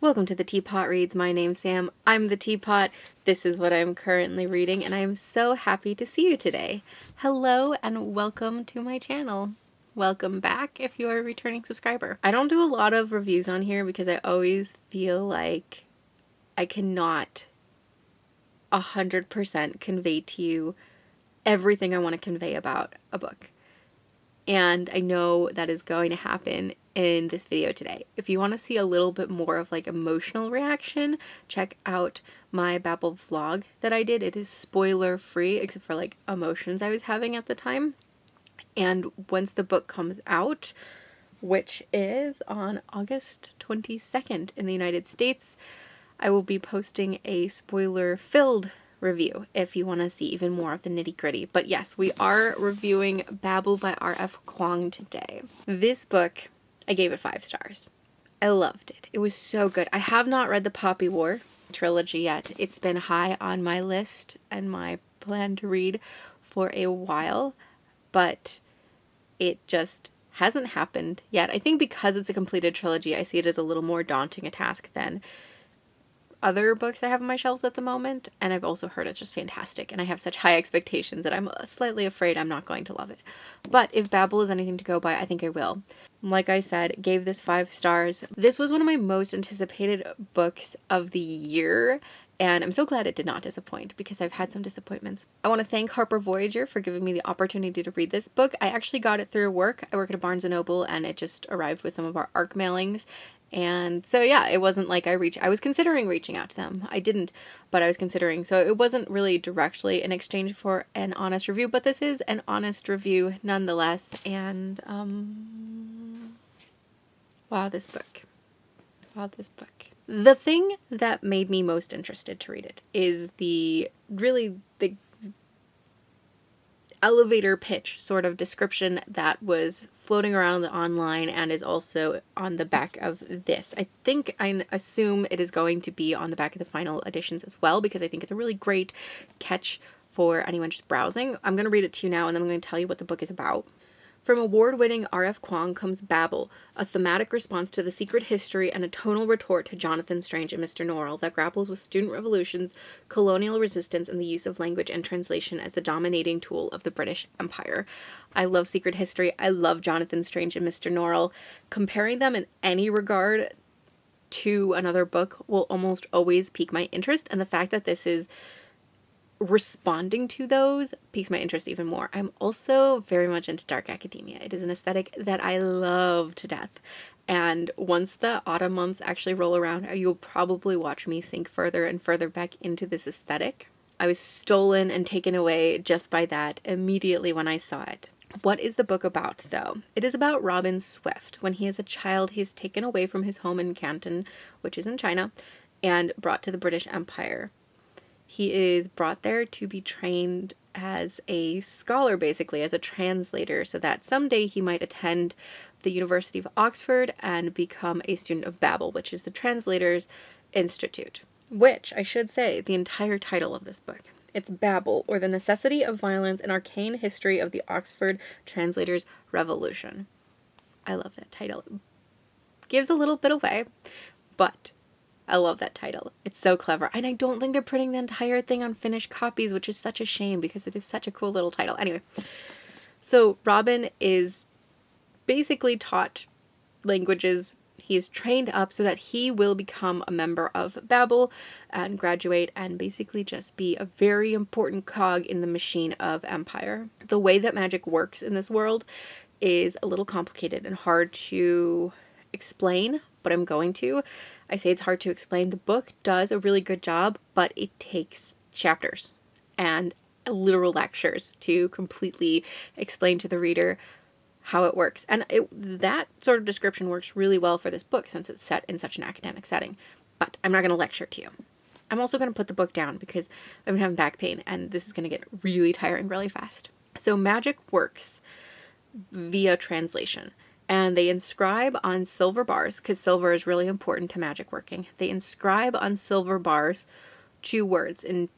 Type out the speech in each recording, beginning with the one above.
Welcome to the Teapot Reads. My name's Sam. I'm the Teapot. This is what I'm currently reading, and I am so happy to see you today. Hello and welcome to my channel. Welcome back if you are a returning subscriber. I don't do a lot of reviews on here because I always feel like I cannot 100% convey to you everything I want to convey about a book. And I know that is going to happen in this video today. If you want to see a little bit more of like emotional reaction, check out my Babel vlog that I did. It is spoiler free except for like emotions I was having at the time. And once the book comes out, which is on August 22nd in the United States, I will be posting a spoiler-filled review if you want to see even more of the nitty-gritty. But yes, we are reviewing Babel by R.F. Kuang today. This book, I gave it 5 stars. I loved it. It was so good. I have not read the Poppy War trilogy yet. It's been high on my list and my plan to read for a while, but it just hasn't happened yet. I think because it's a completed trilogy, I see it as a little more daunting a task than other books I have on my shelves at the moment, and I've also heard it's just fantastic, and I have such high expectations that I'm slightly afraid I'm not going to love it. But if Babel is anything to go by, I think I will. Like I said, gave this 5 stars. This was one of my most anticipated books of the year, and I'm so glad it did not disappoint because I've had some disappointments. I want to thank Harper Voyager for giving me the opportunity to read this book. I actually got it through work. I work at a Barnes & Noble, and it just arrived with some of our ARC mailings. And so yeah, it wasn't like I was considering reaching out to them. I didn't, but I was considering. So it wasn't really directly in exchange for an honest review, but this is an honest review nonetheless. And wow, this book. Wow, this book. The thing that made me most interested to read it is the elevator pitch sort of description that was floating around online and is also on the back of this. I assume it is going to be on the back of the final editions as well, because I think it's a really great catch for anyone just browsing. I'm going to read it to you now, and then I'm going to tell you what the book is about. From award-winning R.F. Kuang comes Babel, a thematic response to The Secret History and a tonal retort to Jonathan Strange and Mr. Norrell that grapples with student revolutions, colonial resistance, and the use of language and translation as the dominating tool of the British Empire. I love Secret History. I love Jonathan Strange and Mr. Norrell. Comparing them in any regard to another book will almost always pique my interest, and the fact that this is responding to those piques my interest even more. I'm also very much into dark academia. It is an aesthetic that I love to death. And once the autumn months actually roll around, you'll probably watch me sink further and further back into this aesthetic. I was stolen and taken away just by that immediately when I saw it. What is the book about, though? It is about Robin Swift. When he is a child, he is taken away from his home in Canton, which is in China, and brought to the British Empire. He is brought there to be trained as a scholar, basically, as a translator, so that someday he might attend the University of Oxford and become a student of Babel, which is the Translators Institute. Which, I should say, the entire title of this book. It's Babel, or The Necessity of Violence, an Arcane History of the Oxford Translators' Revolution. I love that title. It gives a little bit away, but I love that title. It's so clever. And I don't think they're printing the entire thing on finished copies, which is such a shame because it is such a cool little title. Anyway, so Robin is basically taught languages. He is trained up so that he will become a member of Babel and graduate and basically just be a very important cog in the machine of empire. The way that magic works in this world is a little complicated and hard to explain, but I'm going to. I say it's hard to explain. The book does a really good job, but it takes chapters and literal lectures to completely explain to the reader how it works. And that sort of description works really well for this book since it's set in such an academic setting. But I'm not going to lecture to you. I'm also going to put the book down because I've been having back pain and this is going to get really tiring really fast. So magic works via translation. And they inscribe on silver bars, because silver is really important to magic working. They inscribe on silver bars 2 words in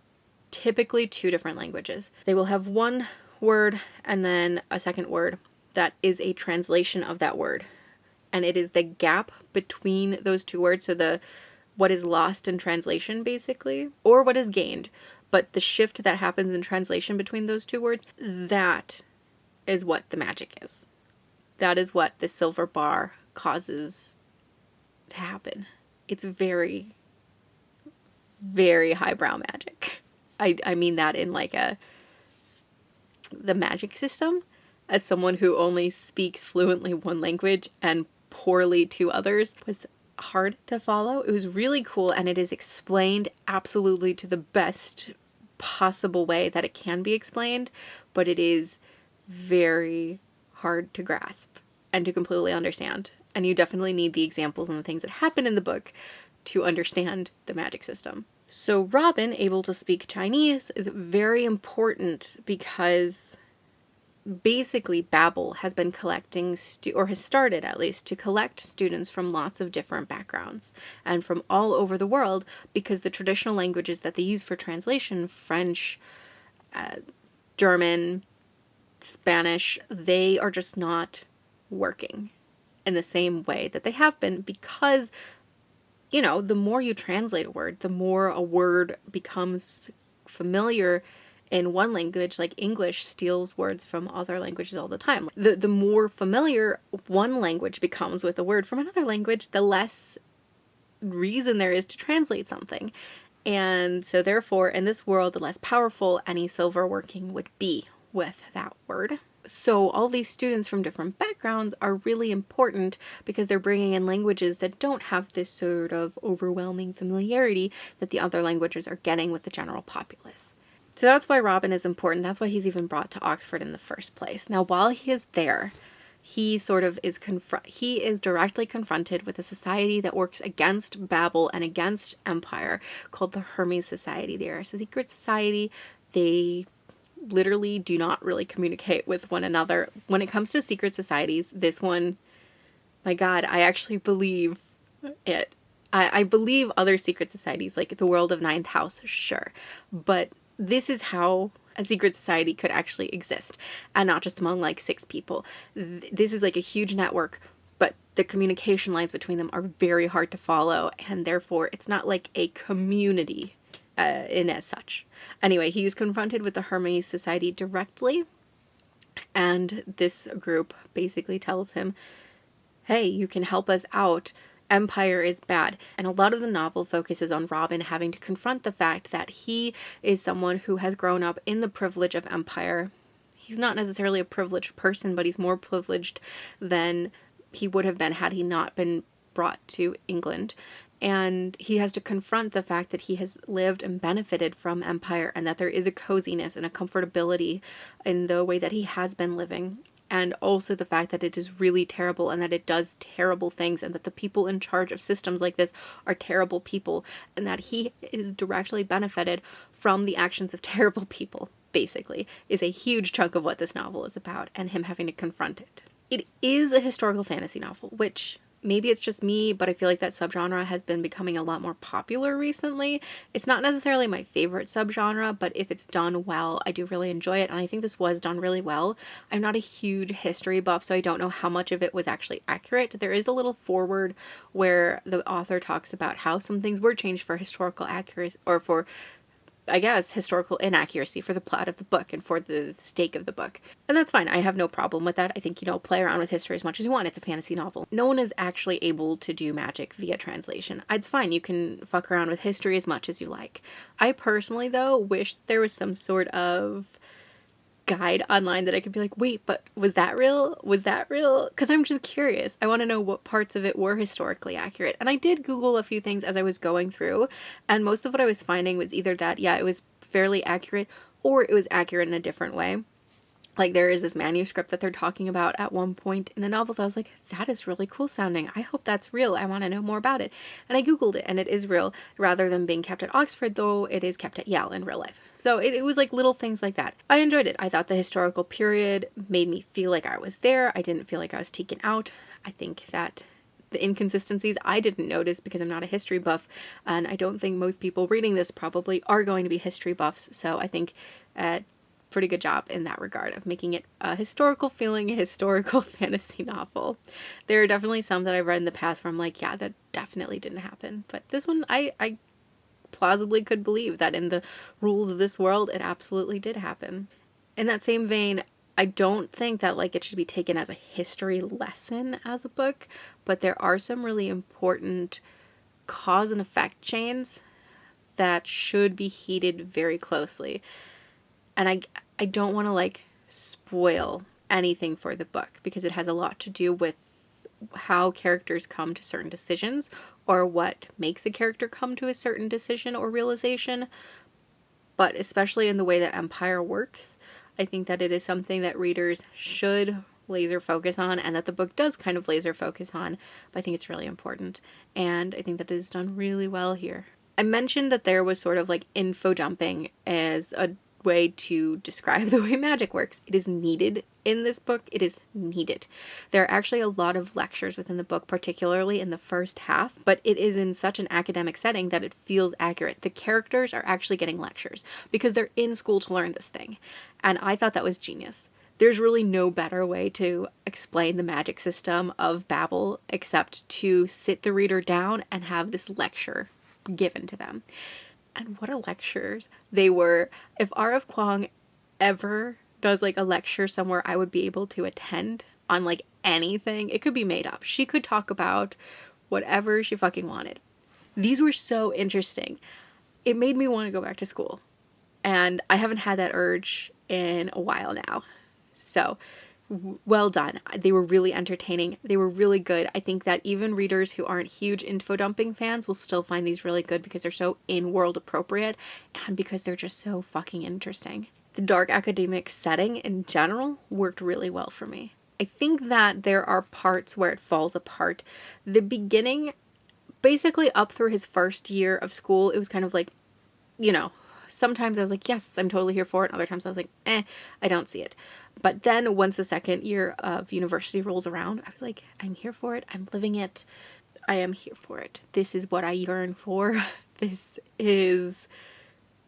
typically 2 different languages. They will have one word and then a second word that is a translation of that word. And it is the gap between those 2 words. So the what is lost in translation, basically, or what is gained. But the shift that happens in translation between those two words, that is what the magic is. That is what the silver bar causes to happen. It's very, very highbrow magic. I mean that in like the magic system, as someone who only speaks fluently one language and poorly two others, was hard to follow. It was really cool, and it is explained absolutely to the best possible way that it can be explained, but it is very hard to grasp and to completely understand. And you definitely need the examples and the things that happen in the book to understand the magic system. So Robin, able to speak Chinese, is very important because basically Babel has been collecting, or has started at least, to collect students from lots of different backgrounds and from all over the world, because the traditional languages that they use for translation, French, German, Spanish, they are just not working in the same way that they have been, because, you know, the more you translate a word, the more a word becomes familiar in one language. Like English steals words from other languages all the time. The more familiar one language becomes with a word from another language, the less reason there is to translate something. And so therefore, in this world, the less powerful any silver working would be with that word. So all these students from different backgrounds are really important because they're bringing in languages that don't have this sort of overwhelming familiarity that the other languages are getting with the general populace. So that's why Robin is important. That's why he's even brought to Oxford in the first place. Now, while he is there, he sort of is he is directly confronted with a society that works against Babel and against Empire, called the Hermes Society. They are a secret society. They literally do not really communicate with one another. When it comes to secret societies, this one, my God, I actually believe it. I believe other secret societies, like the World of Ninth House, sure. But this is how a secret society could actually exist, and not just among like 6 people. This is like a huge network, but the communication lines between them are very hard to follow, and therefore it's not like a community in as such. Anyway, he was confronted with the Hermes Society directly, and this group basically tells him, hey, you can help us out. Empire is bad. And a lot of the novel focuses on Robin having to confront the fact that he is someone who has grown up in the privilege of Empire. He's not necessarily a privileged person, but he's more privileged than he would have been had he not been brought to England. And he has to confront the fact that he has lived and benefited from Empire, and that there is a coziness and a comfortability in the way that he has been living. And also the fact that it is really terrible, and that it does terrible things, and that the people in charge of systems like this are terrible people, and that he is directly benefited from the actions of terrible people, basically, is a huge chunk of what this novel is about, and him having to confront it. It is a historical fantasy novel, which maybe it's just me, but I feel like that subgenre has been becoming a lot more popular recently. It's not necessarily my favorite subgenre, but if it's done well, I do really enjoy it, and I think this was done really well. I'm not a huge history buff, so I don't know how much of it was actually accurate. There is a little foreword where the author talks about how some things were changed for historical accuracy, or for, I guess, historical inaccuracy for the plot of the book and for the stake of the book. And that's fine. I have no problem with that. I think, play around with history as much as you want. It's a fantasy novel. No one is actually able to do magic via translation. It's fine. You can fuck around with history as much as you like. I personally, though, wish there was some sort of guide online that I could be like, wait, but was that real? Was that real? Because I'm just curious. I want to know what parts of it were historically accurate. And I did Google a few things as I was going through, and most of what I was finding was either that, yeah, it was fairly accurate, or it was accurate in a different way. Like, there is this manuscript that they're talking about at one point in the novel that I was like, that is really cool sounding. I hope that's real. I want to know more about it. And I Googled it, and it is real. Rather than being kept at Oxford, though, it is kept at Yale in real life. So it was like little things like that. I enjoyed it. I thought the historical period made me feel like I was there. I didn't feel like I was taken out. I think that the inconsistencies I didn't notice because I'm not a history buff, and I don't think most people reading this probably are going to be history buffs. So I think pretty good job in that regard of making it a historical feeling, a historical fantasy novel. There are definitely some that I've read in the past where I'm like, yeah, that definitely didn't happen. But this one, I plausibly could believe that in the rules of this world, it absolutely did happen. In that same vein, I don't think that like it should be taken as a history lesson as a book, but there are some really important cause and effect chains that should be heeded very closely. And I don't want to like spoil anything for the book because it has a lot to do with how characters come to certain decisions or what makes a character come to a certain decision or realization. But especially in the way that Empire works, I think that it is something that readers should laser focus on, and that the book does kind of laser focus on, but I think it's really important, and I think that it is done really well here. I mentioned that there was sort of like info dumping as a way to describe the way magic works. It is needed in this book. It is needed. There are actually a lot of lectures within the book, particularly in the first half, but it is in such an academic setting that it feels accurate. The characters are actually getting lectures because they're in school to learn this thing. And I thought that was genius. There's really no better way to explain the magic system of Babel except to sit the reader down and have this lecture given to them. And what a lectures they were. If R.F. Kuang ever does like a lecture somewhere I would be able to attend on like anything, it could be made up. She could talk about whatever she fucking wanted. These were so interesting. It made me want to go back to school. And I haven't had that urge in a while now. So well done. They were really entertaining. They were really good. I think that even readers who aren't huge info dumping fans will still find these really good because they're so in-world appropriate and because they're just so fucking interesting. The dark academic setting in general worked really well for me. I think that there are parts where it falls apart. The beginning, basically up through his first year of school, it was kind of like, you know, sometimes I was like, yes, I'm totally here for it. Other times I was like, I don't see it. But then once the second year of university rolls around, I was like, I'm here for it. I'm living it. I am here for it. This is what I yearn for. This is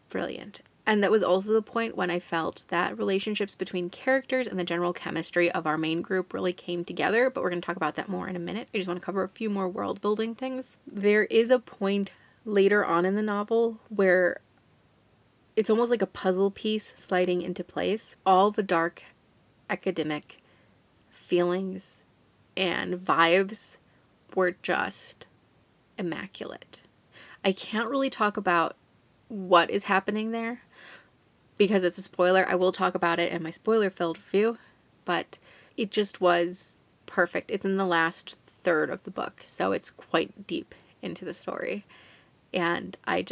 brilliant. And that was also the point when I felt that relationships between characters and the general chemistry of our main group really came together. But we're going to talk about that more in a minute. I just want to cover a few more world building things. There is a point later on in the novel where it's almost like a puzzle piece sliding into place. All the dark academic feelings and vibes were just immaculate. I can't really talk about what is happening there because it's a spoiler. I will talk about it in my spoiler-filled review, but it just was perfect. It's in the last third of the book, so it's quite deep into the story. And I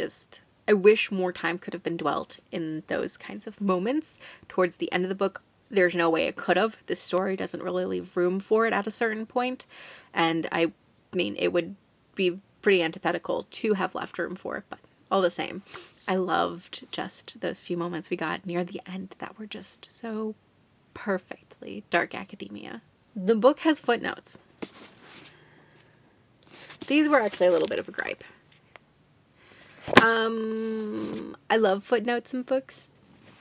wish more time could have been dwelt in those kinds of moments towards the end of the book. There's no way it could have. The story doesn't really leave room for it at a certain point. And I mean, it would be pretty antithetical to have left room for it, but all the same, I loved just those few moments we got near the end that were just so perfectly dark academia. The book has footnotes. These were actually a little bit of a gripe. I love footnotes in books.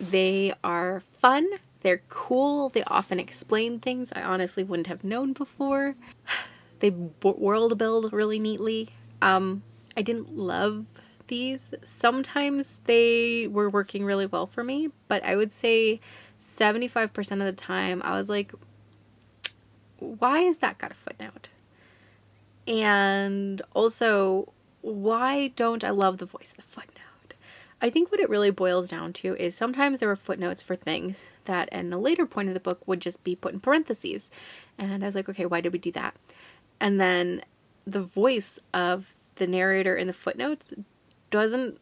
They are fun. They're cool. They often explain things I honestly wouldn't have known before. They world build really neatly. I didn't love these. Sometimes they were working really well for me, but I would say 75% of the time I was like, why is that got a footnote? And also, why don't I love the voice of the footnote? I think what it really boils down to is sometimes there were footnotes for things that in a later point of the book would just be put in parentheses. And I was like, okay, why did we do that? And then the voice of the narrator in the footnotes doesn't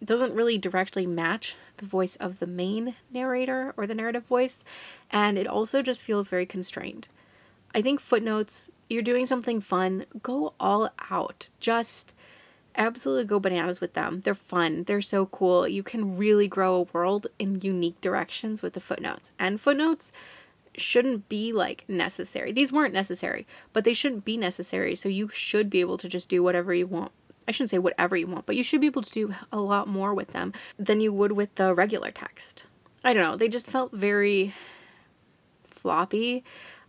really directly match the voice of the main narrator or the narrative voice. And it also just feels very constrained. I think footnotes, you're doing something fun, go all out. Just absolutely go bananas with them. They're fun. They're so cool. You can really grow a world in unique directions with the footnotes. And footnotes shouldn't be like necessary. These weren't necessary, but they shouldn't be necessary. So you should be able to just do whatever you want. I shouldn't say whatever you want, but you should be able to do a lot more with them than you would with the regular text. I don't know, they just felt very floppy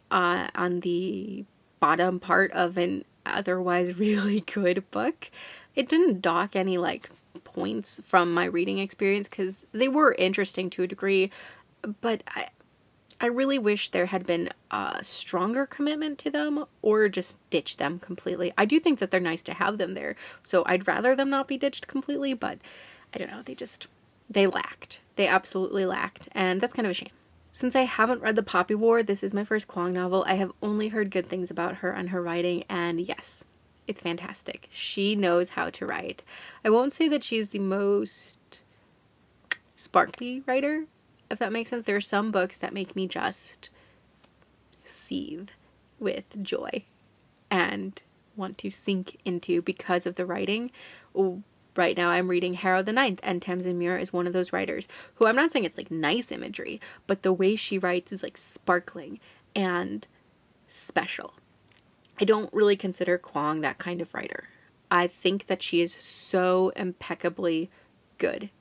on the bottom part of an otherwise really good book. It didn't dock any like points from my reading experience because they were interesting to a degree, but I really wish there had been a stronger commitment to them or just ditch them completely. I do think that they're nice to have them there, so I'd rather them not be ditched completely, but I don't know, they lacked. They absolutely lacked, and that's kind of a shame. Since I haven't read The Poppy War, this is my first Kwong novel. I have only heard good things about her and her writing, and yes, it's fantastic. She knows how to write. I won't say that she's the most sparkly writer, if that makes sense. There are some books that make me just seethe with joy and want to sink into because of the writing. Right now I'm reading Harrow the Ninth, and Tamsin Muir is one of those writers who, I'm not saying it's like nice imagery, but the way she writes is like sparkling and special. I don't really consider Kwong that kind of writer. I think that she is so impeccably good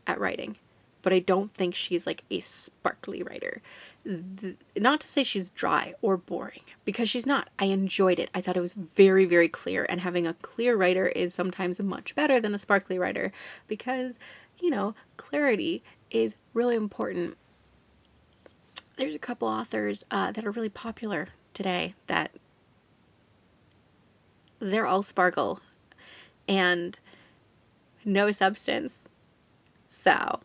at writing, but I don't think she's like a sparkly writer. Not to say she's dry or boring, because she's not. I enjoyed it. I thought it was very, very clear, and having a clear writer is sometimes much better than a sparkly writer because, you know, clarity is really important. There's a couple authors that are really popular today that they're all sparkle and no substance. So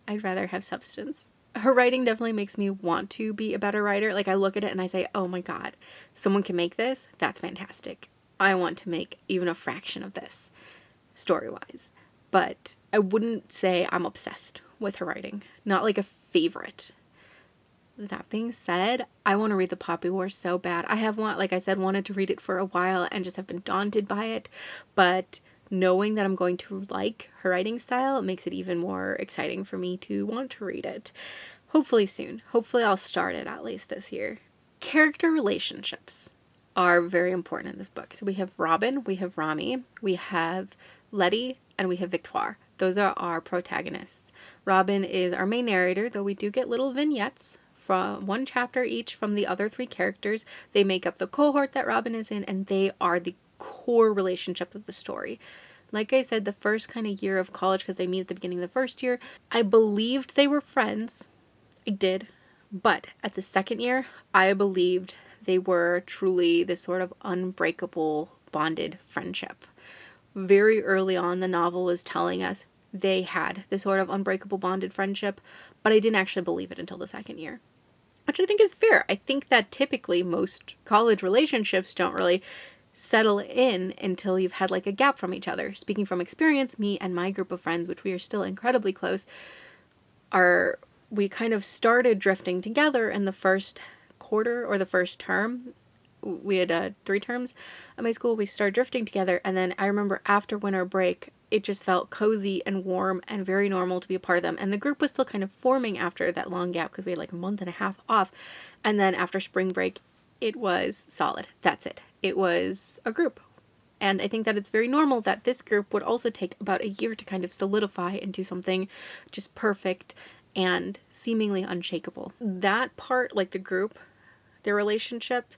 I'd rather have substance. Her writing definitely makes me want to be a better writer. Like, I look at it and I say, oh my god, someone can make this? That's fantastic. I want to make even a fraction of this, story-wise. But I wouldn't say I'm obsessed with her writing. Not like a favorite. That being said, I want to read The Poppy War so bad. I have, like I said, wanted to read it for a while and just have been daunted by it. But knowing that I'm going to like her writing style makes it even more exciting for me to want to read it. Hopefully soon. Hopefully I'll start it at least this year. Character relationships are very important in this book. So we have Robin, we have Rami, we have Letty, and we have Victoire. Those are our protagonists. Robin is our main narrator, though we do get little vignettes from one chapter each from the other three characters. They make up the cohort that Robin is in, and they are the core relationship of the story. Like I said, the first kind of year of college, because they meet at the beginning of the first year, I believed they were friends. I did. But at the second year, I believed they were truly this sort of unbreakable, bonded friendship. Very early on, the novel was telling us they had this sort of unbreakable, bonded friendship, but I didn't actually believe it until the second year. Which I think is fair. I think that typically most college relationships don't really settle in until you've had like a gap from each other. Speaking from experience, me and my group of friends, which we are still incredibly close, we kind of started drifting together in the first quarter or the first term. We had 3 terms at my school. We started drifting together, and then I remember after winter break, it just felt cozy and warm and very normal to be a part of them. And the group was still kind of forming after that long gap because we had like a month and a half off. And then after spring break, it was solid. That's it. It was a group. And I think that it's very normal that this group would also take about a year to kind of solidify into something just perfect and seemingly unshakable. That part, like the group, their relationships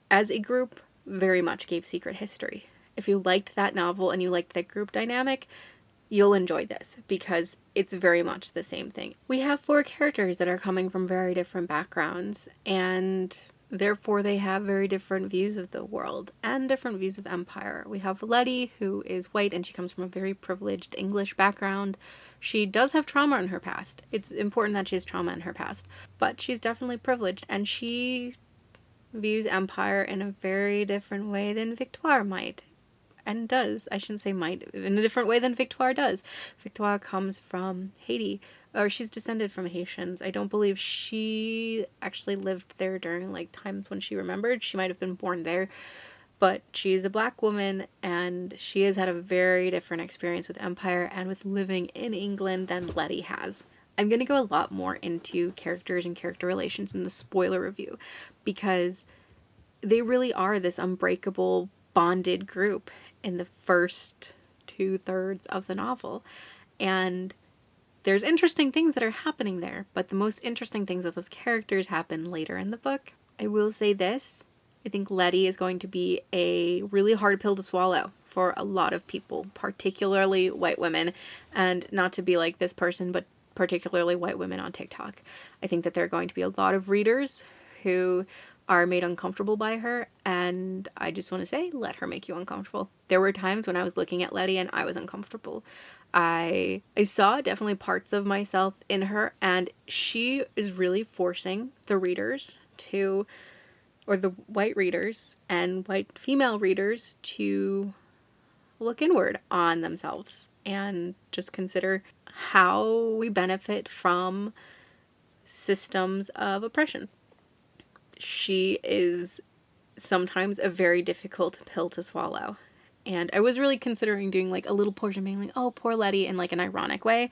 as a group, very much gave Secret History. If you liked that novel and you liked that group dynamic, you'll enjoy this because it's very much the same thing. We have 4 characters that are coming from very different backgrounds, and therefore they have very different views of the world and different views of empire. We have Letty, who is white and she comes from a very privileged English background. She does have trauma in her past. It's important that she has trauma in her past, but she's definitely privileged, and she views empire in a very different way than Victoire might. And does. I shouldn't say might. In a different way than Victoire does. Victoire comes from Haiti, or she's descended from Haitians. I don't believe she actually lived there during like times when she remembered. She might have been born there, but she's a black woman, and she has had a very different experience with empire and with living in England than Letty has. I'm going to go a lot more into characters and character relations in the spoiler review, because they really are this unbreakable, bonded group in the first 2/3 of the novel. And there's interesting things that are happening there, but the most interesting things with those characters happen later in the book. I will say this. I think Letty is going to be a really hard pill to swallow for a lot of people, particularly white women, and not to be like this person, but particularly white women on TikTok. I think that there are going to be a lot of readers who are made uncomfortable by her, and I just want to say, let her make you uncomfortable. There were times when I was looking at Letty and I was uncomfortable. I saw definitely parts of myself in her, and she is really forcing the readers to, or the white readers and white female readers, to look inward on themselves and just consider how we benefit from systems of oppression. She is sometimes a very difficult pill to swallow. And I was really considering doing like a little portion being like, oh, poor Letty, in like an ironic way.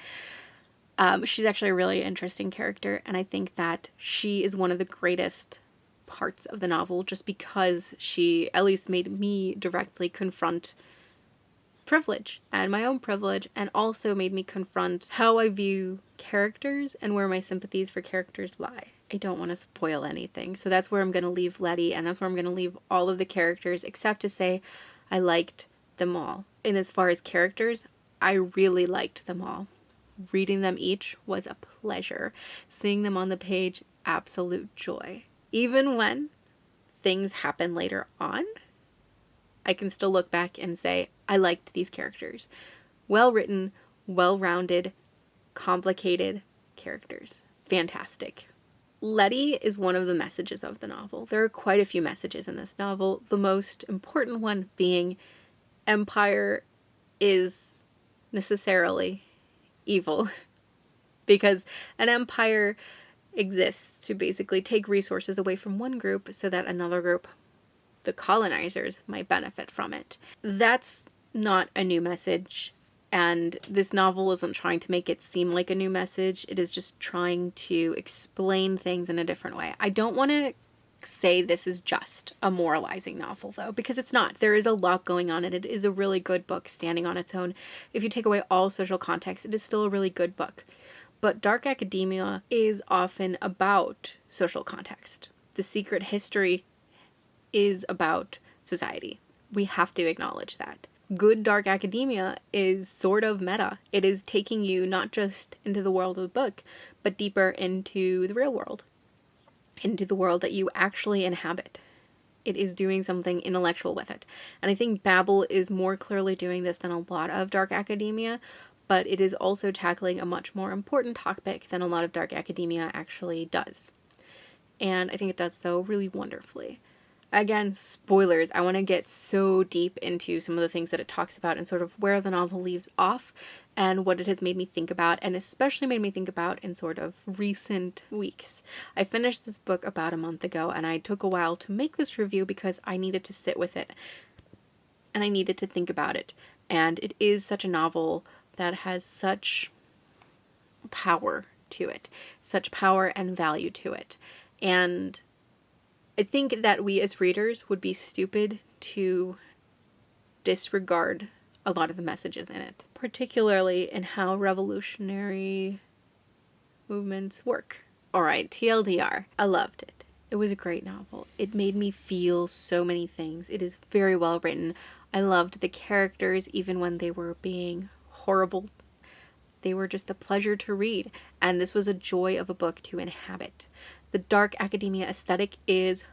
She's actually a really interesting character, and I think that she is one of the greatest parts of the novel just because she at least made me directly confront privilege and my own privilege, and also made me confront how I view characters and where my sympathies for characters lie. I don't want to spoil anything, so that's where I'm going to leave Letty, and that's where I'm going to leave all of the characters, except to say I liked them all. And as far as characters, I really liked them all. Reading them each was a pleasure. Seeing them on the page, absolute joy. Even when things happen later on, I can still look back and say, I liked these characters. Well written, well-rounded, complicated characters. Fantastic. Letty is one of the messages of the novel. There are quite a few messages in this novel, the most important one being empire is necessarily evil. Because an empire exists to basically take resources away from one group so that another group, the colonizers, might benefit from it. That's not a new message, and this novel isn't trying to make it seem like a new message. It is just trying to explain things in a different way. I don't want to say this is just a moralizing novel, though, because it's not. There is a lot going on, and it is a really good book standing on its own. If you take away all social context, it is still a really good book. But dark academia is often about social context. The Secret History is about society. We have to acknowledge that. Good dark academia is sort of meta. It is taking you not just into the world of the book, but deeper into the real world, into the world that you actually inhabit. It is doing something intellectual with it. And I think Babel is more clearly doing this than a lot of dark academia, but it is also tackling a much more important topic than a lot of dark academia actually does. And I think it does so really wonderfully. Again, spoilers. I want to get so deep into some of the things that it talks about and sort of where the novel leaves off and what it has made me think about, and especially made me think about in sort of recent weeks. I finished this book about a month ago, and I took a while to make this review because I needed to sit with it and I needed to think about it. And it is such a novel that has such power to it, such power and value to it. And I think that we as readers would be stupid to disregard a lot of the messages in it, particularly in how revolutionary movements work. Alright, TLDR. I loved it. It was a great novel. It made me feel so many things. It is very well written. I loved the characters even when they were being horrible. They were just a pleasure to read, and this was a joy of a book to inhabit. The dark academia aesthetic is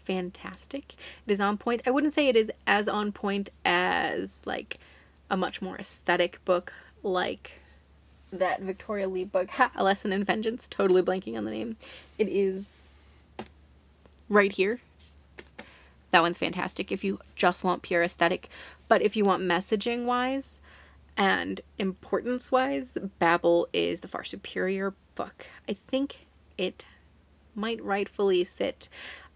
fantastic. It is on point. I wouldn't say it is as on point as like a much more aesthetic book like that Victoria Lee book, A Lesson in Vengeance. Totally blanking on the name. It is right here. That one's fantastic if you just want pure aesthetic. But if you want messaging wise and importance wise, Babel is the far superior book. I think it might rightfully sit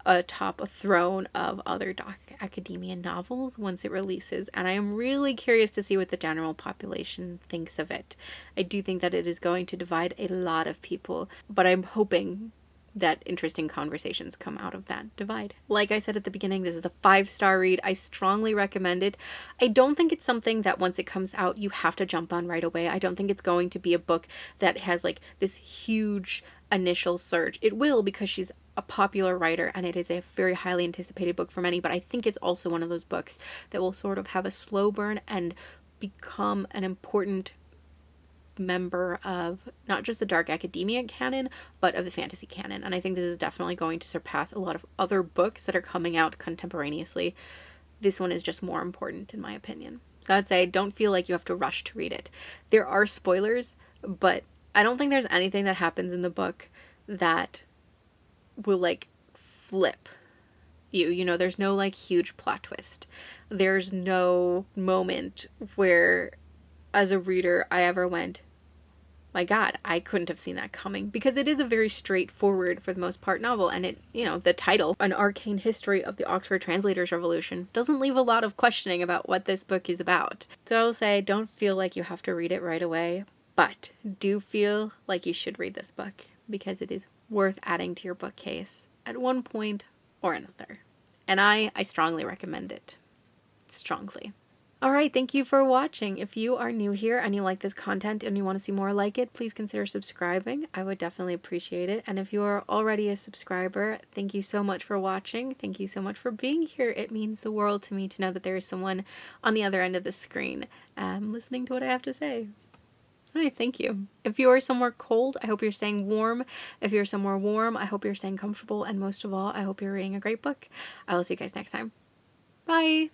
atop a throne of other dark academia novels once it releases, and I am really curious to see what the general population thinks of it. I do think that it is going to divide a lot of people, but I'm hoping that interesting conversations come out of that divide. Like I said at the beginning, this is a 5-star read. I strongly recommend it. I don't think it's something that once it comes out, you have to jump on right away. I don't think it's going to be a book that has like this huge initial surge. It will, because she's a popular writer and it is a very highly anticipated book for many, but I think it's also one of those books that will sort of have a slow burn and become an important member of not just the dark academia canon, but of the fantasy canon. And I think this is definitely going to surpass a lot of other books that are coming out contemporaneously. This one is just more important, in my opinion. So I'd say don't feel like you have to rush to read it. There are spoilers, but I don't think there's anything that happens in the book that will like flip you. You know, there's no like huge plot twist. There's no moment where as a reader I ever went, my God, I couldn't have seen that coming, because it is a very straightforward, for the most part, novel. And it, you know, the title, An Arcane History of the Oxford Translators Revolution, doesn't leave a lot of questioning about what this book is about. So I will say, don't feel like you have to read it right away, but do feel like you should read this book, because it is worth adding to your bookcase at one point or another. And I strongly recommend it. Strongly. Alright, thank you for watching. If you are new here and you like this content and you want to see more like it, please consider subscribing. I would definitely appreciate it. And if you are already a subscriber, thank you so much for watching. Thank you so much for being here. It means the world to me to know that there is someone on the other end of the screen listening to what I have to say. Alright, thank you. If you are somewhere cold, I hope you're staying warm. If you're somewhere warm, I hope you're staying comfortable. And most of all, I hope you're reading a great book. I will see you guys next time. Bye!